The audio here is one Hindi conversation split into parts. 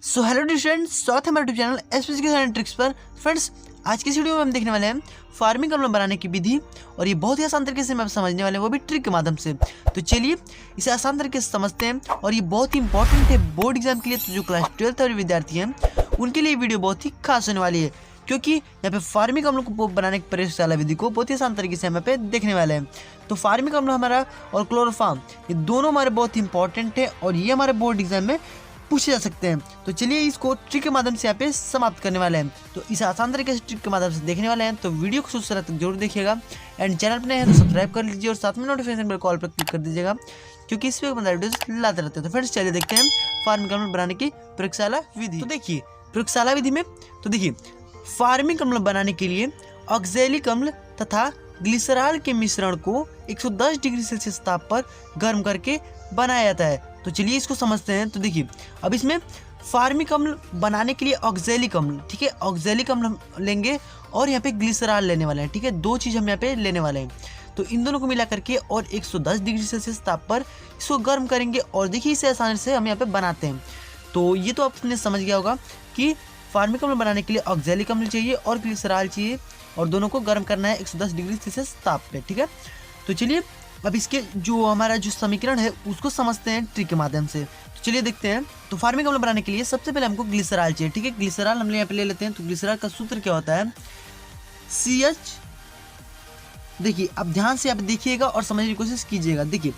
सो हेलो स्टूडेंट्स, स्वागत है हमारे YouTube channel SPC and tricks पर। फ्रेंड्स, आज की इस वीडियो में हम देखने वाले हैं फार्मिंग अम्ल बनाने की विधि, और ये बहुत ही आसान तरीके से हम समझने वाले हैं, वो भी ट्रिक के माध्यम से। तो चलिए इसे आसान तरीके से समझते हैं, और ये बहुत ही इंपॉर्टेंट है बोर्ड एग्जाम के लिए। तो जो क्लास 12th वाले विद्यार्थी हैं उनके लिए वीडियो बहुत ही खास होने वाली है, क्योंकि यहाँ पे फार्मिंग अम्ल को बनाने की प्रयोगशाला विधि को बहुत ही आसान तरीके से हम यहाँ पे देखने वाले हैं। तो फार्मिंग अम्ल हमारा और क्लोरोफॉर्म, ये दोनों हमारे बहुत ही इंपॉर्टेंट है, और ये हमारे बोर्ड एग्जाम में पूछे जा सकते हैं। तो चलिए इसको ट्रिक के माध्यम से यहाँ पे समाप्त करने वाले हैं। तो इसे आसान तरीके से ट्रिक के माध्यम से देखने वाले हैं, तो वीडियो को शुरू से तक जरूर देखिएगा। एंड चैनल पर नए हैं तो सब्सक्राइब कर लीजिए, और साथ में नोटिफिकेशन बेल कॉल पर क्लिक कर दीजिएगा, क्योंकि इस पर वीडियो लाते रहते हैं। तो फ्रेंड्स चलिए देखते हैं फार्मिंग अम्ल बनाने की प्रयोगशाला विधि। तो देखिए प्रयोगशाला विधि में, तो देखिए फार्मिंग अम्ल बनाने के लिए ऑक्जेलिक अम्ल तथा ग्लिसरॉल के मिश्रण को 110 डिग्री सेल्सियस ताप पर गर्म करके बनाया जाता है। तो चलिए इसको समझते हैं। तो देखिए अब इसमें फार्मिक अम्ल बनाने के लिए ऑक्जेलिक अम्ल, ठीक है, ऑक्जेलिक अम्ल लेंगे और यहाँ पे ग्लिसरॉल लेने वाले हैं, ठीक है, दो चीज़ हम यहाँ पे लेने वाले हैं। तो इन दोनों को मिला करके और 110 डिग्री सेल्सियस ताप पर इसको गर्म करेंगे, और देखिए इसे आसानी से हम यहाँ पे बनाते हैं। तो ये तो आपने समझ गया होगा कि फार्मिक अम्ल बनाने के लिए ऑक्जेलिक अम्ल चाहिए और ग्लिसरॉल चाहिए, और दोनों को गर्म करना है 110 डिग्री सेल्सियस ताप पे, ठीक है। तो चलिए अब इसके जो हमारा जो समीकरण है उसको समझते हैं ट्रिक के माध्यम से। तो चलिए देखते हैं। तो फार्मिक अम्ल बनाने के लिए सबसे पहले हमको ग्लिसरॉल चाहिए, ठीक है। ग्लिसरॉल हम यहाँ पे ले लेते हैं। तो ग्लिसरॉल का सूत्र क्या होता है? CH, देखिए अब ध्यान से आप देखिएगा और समझने की कोशिश कीजिएगा। देखिए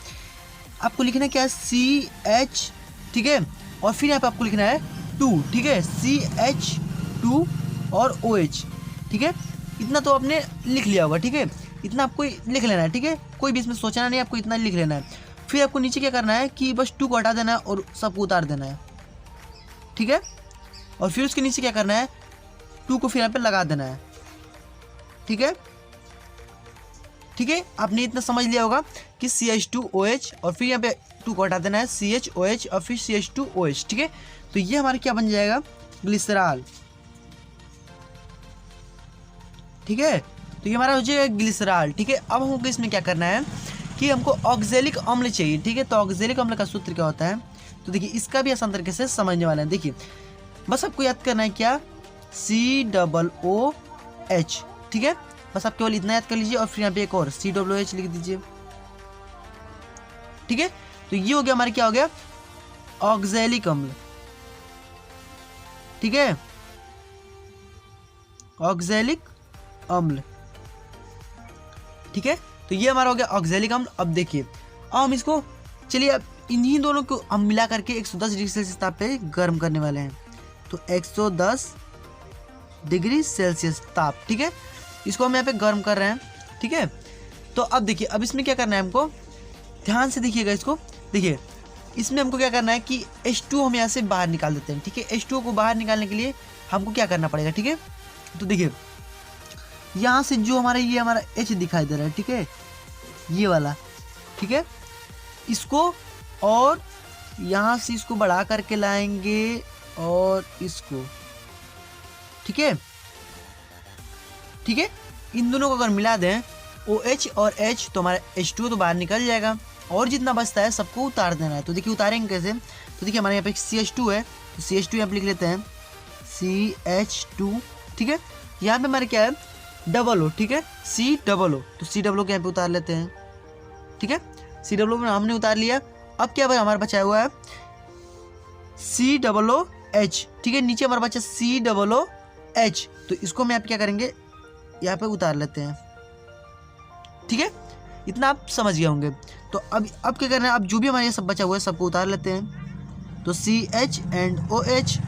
आपको लिखना क्या है? CH, ठीक है, और फिर यहाँ पे आपको लिखना है 2, ठीक है, CH2 और OH, ठीक है। इतना तो आपने लिख लिया होगा, ठीक है, इतना आपको लिख लेना है, ठीक है, कोई भी इसमें सोचना नहीं, आपको इतना लिख लेना है। फिर आपको नीचे क्या करना है कि बस 2 को हटा देना है और सबको उतार देना है, ठीक है। और फिर उसके नीचे क्या करना है, 2 को फिर यहाँ पे लगा देना है, ठीक है, ठीक है। आपने इतना समझ लिया होगा कि CH2OH, और फिर यहाँ पे 2 को हटा देना है, CHOH और फिर CH2OH, ठीक है। तो ये हमारा क्या बन जाएगा? ग्लिसरॉल, ठीक है। तो ये हमारा हो जाएगा ग्लिसरॉल, ठीक है। अब हमको इसमें क्या करना है कि हमको ऑक्जेलिक अम्ल चाहिए, ठीक है। तो ऑक्जेलिक अम्ल का सूत्र क्या होता है? तो देखिए इसका भी आसान तरीके से समझने वाला है। देखिए बस आपको याद करना है क्या? COOH, ठीक है, बस आप केवल इतना याद कर लीजिए, और फिर यहाँ पे एक और COOH लिख दीजिए, ठीक है। तो ये हो गया हमारे क्या हो गया? ऑक्जेलिक अम्ल, ठीक है, ऑक्जेलिक अम्ल, ठीक है। तो ये हमारा हो गया ऑक्जेलिक अम्ल। अब देखिए अब हम इसको, चलिए अब इन्हीं दोनों को हम मिला करके 110 डिग्री सेल्सियस ताप पे गर्म करने वाले हैं। तो 110 डिग्री सेल्सियस ताप, ठीक है, इसको हम यहाँ पे गर्म कर रहे हैं, ठीक है। तो अब देखिए अब इसमें क्या करना है हमको, ध्यान से देखिएगा इसको। देखिए इसमें हमको क्या करना है कि H2 हम यहाँ से बाहर निकाल देते हैं, ठीक है। H2 को बाहर निकालने के लिए हमको क्या करना पड़ेगा, ठीक है। तो देखिए यहाँ से जो हमारा ये हमारा H दिखाई दे रहा है, ठीक है, ये वाला, ठीक है, इसको और यहाँ से इसको बढ़ा करके लाएंगे, और इसको, ठीक है, ठीक है। इन दोनों को अगर मिला दें OH और H, तो हमारा H2 तो बाहर निकल जाएगा, और जितना बचता है सबको उतार देना है। तो देखिए उतारेंगे कैसे? तो देखिए हमारे यहाँ पे CH2 है, तो CH2 यहाँ पे लिख लेते हैं, CH2, ठीक है। यहाँ पे हमारे क्या है? डबल O, ठीक है, COO, तो COO के यहाँ पे उतार लेते हैं, ठीक है। COO में हमने उतार लिया। अब क्या भाई हमारा बचा हुआ है? COOH, ठीक है, नीचे हमारा बचा COOH, तो इसको हम यहाँ पे क्या करेंगे, यहाँ पे उतार लेते हैं, ठीक है। इतना आप समझ गए होंगे। तो अब क्या करना है, अब जो भी हमारे सब बचा हुआ है सबको उतार लेते हैं। तो CH and OH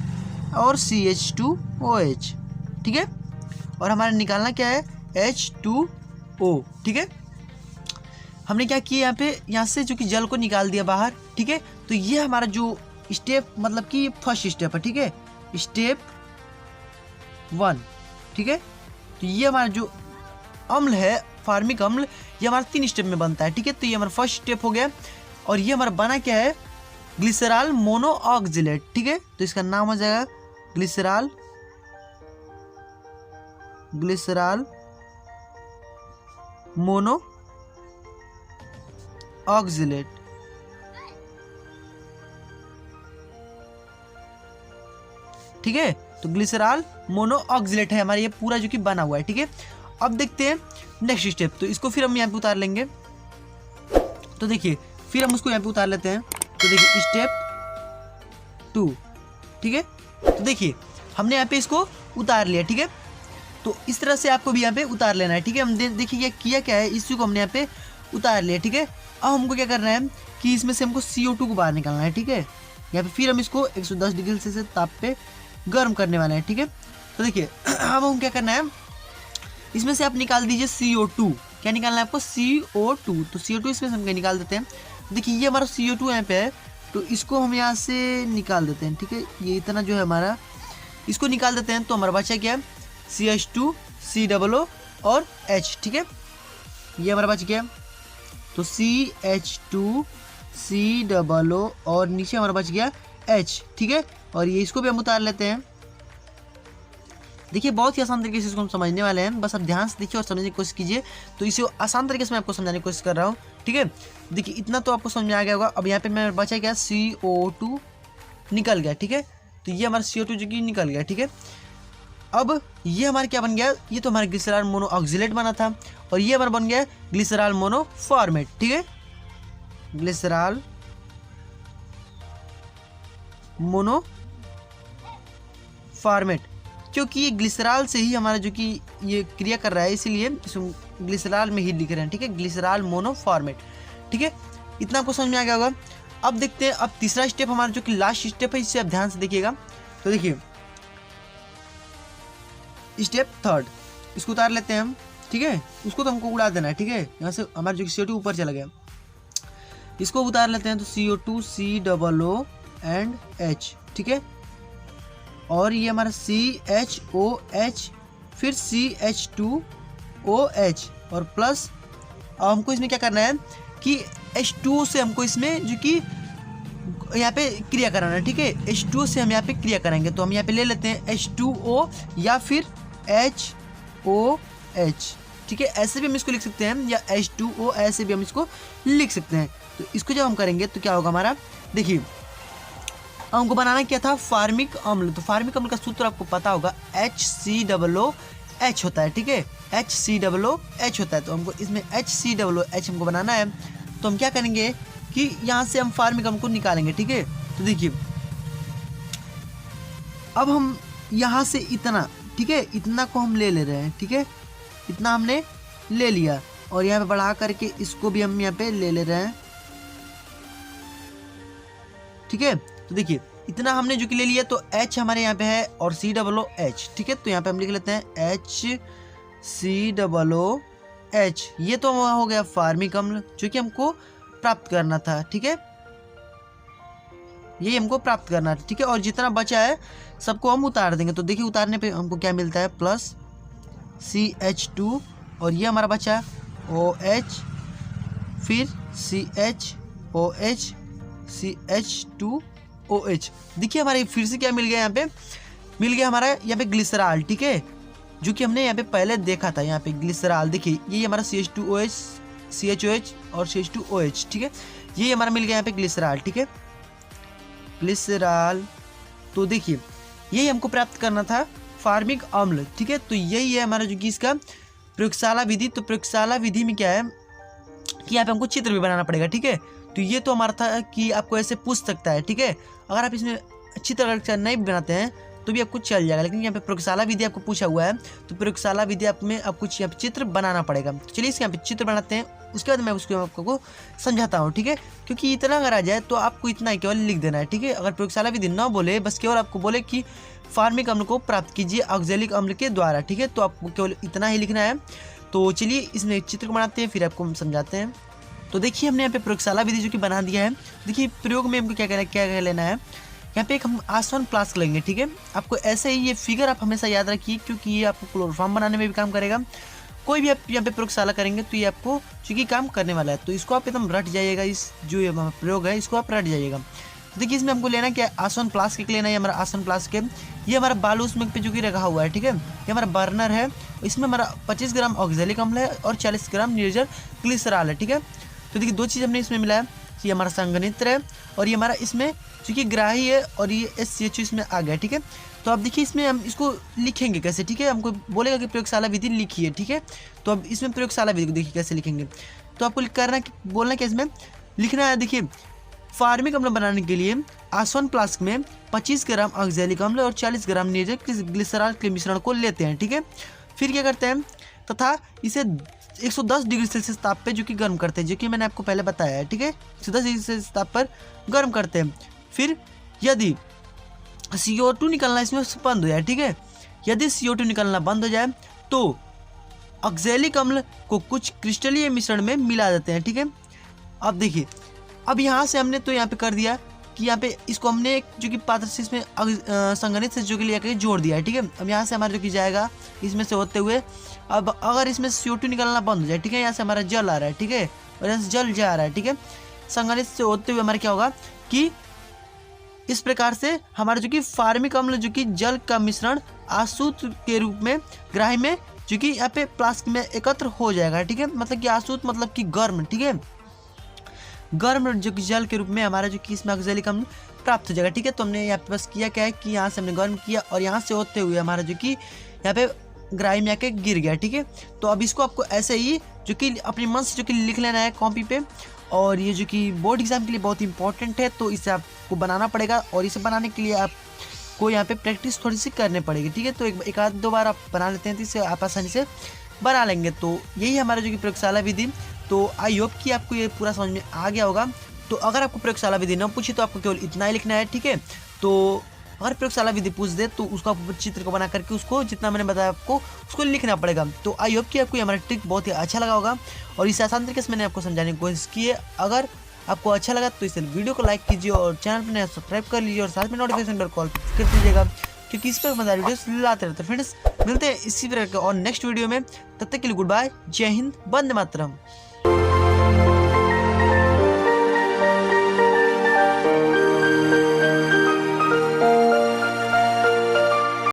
और CH2OH, ठीक है, और हमारा निकालना क्या है? H2O, ठीक है। हमने क्या किया यहाँ पे, यहाँ से जो कि जल को निकाल दिया बाहर, ठीक है। तो ये हमारा जो स्टेप, मतलब कि फर्स्ट स्टेप है, ठीक है, स्टेप 1, ठीक है। तो ये हमारा जो अम्ल है फार्मिक अम्ल, ये हमारा 3 स्टेप में बनता है, ठीक है। तो ये हमारा फर्स्ट स्टेप हो गया, और ये हमारा बना क्या है? ग्लिसरॉल मोनोऑक्जिलेट, ठीक है। तो इसका नाम हो जाएगा ग्लिसरॉल मोनोऑक्जिलेट, ठीक है। तो ग्लिसरॉल मोनोऑक्सिलेट है हमारा ये पूरा जो कि बना हुआ है, ठीक है। अब देखते हैं नेक्स्ट स्टेप, तो इसको फिर हम यहाँ पे उतार लेंगे। तो देखिए फिर हम उसको यहाँ पे उतार लेते हैं। तो देखिए स्टेप 2, ठीक है। तो देखिए हमने यहाँ पे इसको उतार लिया, ठीक है। तो इस तरह से आपको भी यहाँ पे उतार लेना है, ठीक है। हम देखिए ये किया क्या है, इसी को हमने यहाँ पे उतार लिया, ठीक है। अब हमको क्या करना है कि इसमें से हमको CO2 को बाहर निकालना है, ठीक है। यहाँ पे फिर हम इसको 110 डिग्री सेल्सियस ताप पे गर्म करने वाले हैं, ठीक है। तो देखिए अब हम क्या करना है, इसमें से आप निकाल दीजिए CO2। क्या निकालना है आपको, CO2। तो CO2 इसमें से हम निकाल देते हैं। देखिए ये हमारा CO2 यहाँ पे है, तो इसको हम यहाँ से निकाल देते हैं, ठीक है। ये इतना जो है हमारा, इसको निकाल देते हैं। तो हमारा बचा क्या है, CH2 COO और H, ठीक है। ये हमारा बच गया। तो CH2 COO और नीचे हमारा बच गया H, ठीक है। और ये इसको भी हम उतार लेते हैं। देखिए बहुत ही आसान तरीके से इसको हम समझने वाले हैं, बस आप ध्यान से देखिए और समझने की कोशिश कीजिए। तो इसे आसान तरीके से मैं आपको समझाने की कोशिश कर रहा हूँ, ठीक है। देखिए इतना तो आपको समझ में आ गया होगा। अब यहाँ पे मैं बचा क्या, CO2 निकल गया, ठीक है। तो ये हमारा CO2 जो कि निकल गया, ठीक है। अब ये हमारा क्या बन गया, ये तो हमारा ग्लिसरॉल मोनोऑक्सिलेट बना था, और ये हमारा बन गया ग्लिसरॉल मोनोफॉर्मेट, ठीक है। ग्लिसरॉल मोनोफॉर्मेट, क्योंकि ये ग्लिसरॉल से ही हमारा जो कि ये क्रिया कर रहा है, इसीलिए इसको ग्लिसरॉल में ही लिख रहे हैं, ठीक है। ग्लिसरॉल मोनोफॉर्मेट, ठीक है। इतना आपको समझ में आ गया होगा। अब देखते हैं अब तीसरा स्टेप हमारा जो कि लास्ट स्टेप है, इससे आप ध्यान से देखिएगा। तो देखिए स्टेप 3, इसको उतार लेते हैं हम, ठीक है। उसको तो हमको उड़ा देना है, ठीक है। यहाँ से हमारा जो कि CO2 ऊपर चला गया, इसको उतार लेते हैं। तो CO2 COO एंड H, ठीक है। और ये हमारा CHOH, फिर CH2OH और प्लस। अब हमको इसमें क्या करना है कि H2O से हमको इसमें जो कि यहाँ पे क्रिया कराना है, ठीक है। H2O से हम यहाँ पे क्रिया करेंगे। तो हम यहाँ पे ले लेते हैं H2O या फिर HOH, ठीक है। ऐसे भी हम इसको लिख सकते हैं, या H2O ऐसे भी हम इसको लिख सकते हैं। तो इसको जब हम करेंगे तो क्या होगा हमारा, देखिए हमको बनाना क्या था, फार्मिक अम्ल। तो फार्मिक अम्ल का सूत्र आपको पता होगा, HCOOH होता है, ठीक है। HCOOH होता है। तो हमको इसमें HCOOH हमको बनाना है। तो हम क्या करेंगे कि यहाँ से हम फार्मिक अम्ल को निकालेंगे, ठीक है। तो देखिए अब हम यहाँ से इतना, ठीक है, इतना को हम ले रहे हैं, ठीक है। इतना हमने ले लिया और यहाँ पे बढ़ा करके इसको भी हम यहाँ पे ले रहे हैं, ठीक है। तो देखिए इतना हमने जो कि ले लिया। तो H हमारे यहाँ पे है और COOH, ठीक है। तो यहाँ पे हम लिख लेते हैं HCOOH। ये तो हो गया फार्मिक अम्ल जो कि हमको प्राप्त करना था, ठीक है। ये हमको प्राप्त करना था, ठीक है। और जितना बचा है सबको हम उतार देंगे। तो देखिए उतारने पे हमको क्या मिलता है, प्लस CH2 और ये हमारा बचा OH, फिर CHOH CH2OH। देखिए हमारे फिर से क्या मिल गया, यहाँ पे मिल गया हमारा यहाँ पे ग्लिसरॉल, ठीक है, जो कि हमने यहाँ पे पहले देखा था। यहाँ पे ग्लिसरॉल देखिए ये हमारा CH2OH CHOH और CH2OH, ठीक है। ये हमारा मिल गया यहाँ पे ग्लिसरॉल, ठीक है, ग्लिसरॉल। तो देखिए यही हमको प्राप्त करना था, फार्मिक अम्ल, ठीक है। तो यही है हमारा जो कि इसका प्रयोगशाला विधि। तो प्रयोगशाला विधि में क्या है कि यहाँ पे हमको चित्र भी बनाना पड़ेगा, ठीक है। तो ये तो हमारा था कि आपको ऐसे पूछ सकता है, ठीक है। अगर आप इसमें अच्छी तरह नहीं बनाते हैं तो भी आपको चल जाएगा, लेकिन यहाँ पे प्रयोगशाला विधि आपको पूछा हुआ है। तो प्रयोगशाला विधि आप में आपको यहाँ पे चित्र बनाना पड़ेगा। तो चलिए इसके यहाँ पे चित्र बनाते हैं, उसके बाद मैं उसको आपको समझाता हूँ, ठीक है। क्योंकि इतना अगर आ जाए तो आपको इतना ही केवल लिख देना है, ठीक है। अगर प्रयोगशाला विधि ना बोले, बस केवल आपको बोले कि फार्मिक अम्ल को प्राप्त कीजिए ऑक्जेलिक अम्ल के द्वारा, ठीक है। तो आपको केवल इतना ही लिखना है। तो चलिए इसमें चित्र को बनाते हैं, फिर आपको हम समझाते हैं। तो देखिए हमने यहाँ पे प्रयोगशाला विधि जो कि बना दिया है। देखिए प्रयोग में हमको क्या लेना है, यहाँ पे एक हम आसवन फ्लास्क लेंगे, ठीक है। आपको ऐसे ही ये फिगर आप हमेशा याद रखिए, क्योंकि ये आपको क्लोरोफॉर्म बनाने में भी काम करेगा। कोई भी आप यहाँ पे प्रयोगशाला करेंगे तो ये आपको चूँकि काम करने वाला है। तो इसको आप एकदम रट जाइएगा, इस जो ये प्रयोग है इसको आप रट जाइएगा। तो देखिए इसमें हमको लेना क्या, आसवन फ्लास्क एक लेना है, हमारा आसवन फ्लास्क है। ये हमारा बालू उसमें पे जो कि रखा हुआ है, ठीक है। ये हमारा बर्नर है, इसमें हमारा 25 ग्राम ऑक्जेलिक अम्ल है और 40 ग्राम निर्जल ग्लिसरॉल है, ठीक है। तो देखिए दो चीज़ हमने इसमें मिला है। ये हमारा संघनित्र है और ये हमारा इसमें चूँकि ग्राही है और ये SCHO इसमें आ गया, ठीक है। तो अब देखिए इसमें हम इसको लिखेंगे कैसे, ठीक है। हमको बोलेगा कि प्रयोगशाला विधि लिखिए, ठीक है। तो अब इसमें प्रयोगशाला विधि को देखिए कैसे लिखेंगे। तो आपको करना कि बोलना क्या इसमें लिखना है, देखिए फार्मिक अम्ल बनाने के लिए आसवन फ्लास्क में 25 ग्राम ऑक्जेलिक अम्ल और 40 ग्राम निर्जक ग्लिसरॉल के मिश्रण को लेते हैं, ठीक है। फिर क्या करते हैं तथा इसे 110 डिग्री सेल्सियस ताप पे जो कि गर्म करते हैं, जो कि मैंने आपको पहले बताया है, ठीक है। 110 डिग्री सेल्सियस ताप पर गर्म करते हैं। फिर यदि CO2 निकलना इसमें बंद हो जाए, ठीक है, यदि CO2 निकलना बंद हो जाए तो ऑक्जेलिक अम्ल को कुछ क्रिस्टलीय मिश्रण में मिला देते हैं, ठीक है। अब देखिए अब यहाँ से हमने तो यहाँ पे कर दिया कि यहाँ पे इसको हमने जो कि पात्र से इसमें संघनित से जो कि लिया जोड़ दिया है, ठीक है। अब यहाँ से हमारा जो कि जाएगा इसमें से होते हुए, अब अगर इसमें CO2 निकलना बंद हो जाए, ठीक है, यहाँ से हमारा जल आ रहा है, ठीक है, और यहाँ से जल जा रहा है, ठीक है। संघनित से होते हुए हमारा क्या होगा कि इस प्रकार से हमारा जो कि फार्मिक अम्ल जो कि जल का मिश्रण आसूत के रूप में ग्राही में जो कि यहाँ पे फ्लास्क में एकत्र हो जाएगा, ठीक है। मतलब कि आसूत मतलब कि गर्म, ठीक है, गर्म जो कि जल के रूप में हमारा जो कि इसमें ऑक्जेलिक अम्ल प्राप्त हो जाएगा, ठीक है। तो हमने यहाँ पे बस किया क्या है कि यहाँ से हमने गर्म किया और यहाँ से होते हुए हमारा जो कि यहाँ पे ग्राही में आके गिर गया, ठीक है। तो अब इसको आपको ऐसे ही जो कि अपने मन से जो कि लिख लेना है कॉपी पे, और ये जो कि बोर्ड एग्जाम के लिए बहुत इंपॉर्टेंट है, तो इसे आपको बनाना पड़ेगा और इसे बनाने के लिए आपको यहाँ पे प्रैक्टिस थोड़ी सी करनी पड़ेगी, ठीक है। तो एक आध दो बार आप बना लेते हैं तो इसे आप आसानी से बना लेंगे। तो यही हमारा जो कि प्रयोगशाला विधि। तो आई होप कि आपको ये पूरा समझ में आ गया होगा। तो अगर आपको प्रयोगशाला विधि न पूछे तो आपको केवल इतना ही लिखना है, ठीक है। तो अगर प्रयोगशाला विधि पूछ दे तो उसका चित्र को बना करके उसको जितना मैंने बताया आपको उसको लिखना पड़ेगा। तो आई होप कि आपको हमारा ट्रिक बहुत ही अच्छा लगा होगा और इस आसान तरीके से मैंने आपको समझाने की कोशिश की है। अगर आपको अच्छा लगा तो इस वीडियो को लाइक कीजिए और चैनल पर नया सब्सक्राइब कर लीजिए और साथ में नोटिफिकेशन बेल कॉल कर दीजिएगा, क्योंकि इस पर मजेदार वीडियोस लाते रहते हैं। फ्रेंड्स मिलते हैं इसी तरह के और नेक्स्ट वीडियो में, तब तक के लिए गुड बाय, जय हिंद, वंदे मातरम।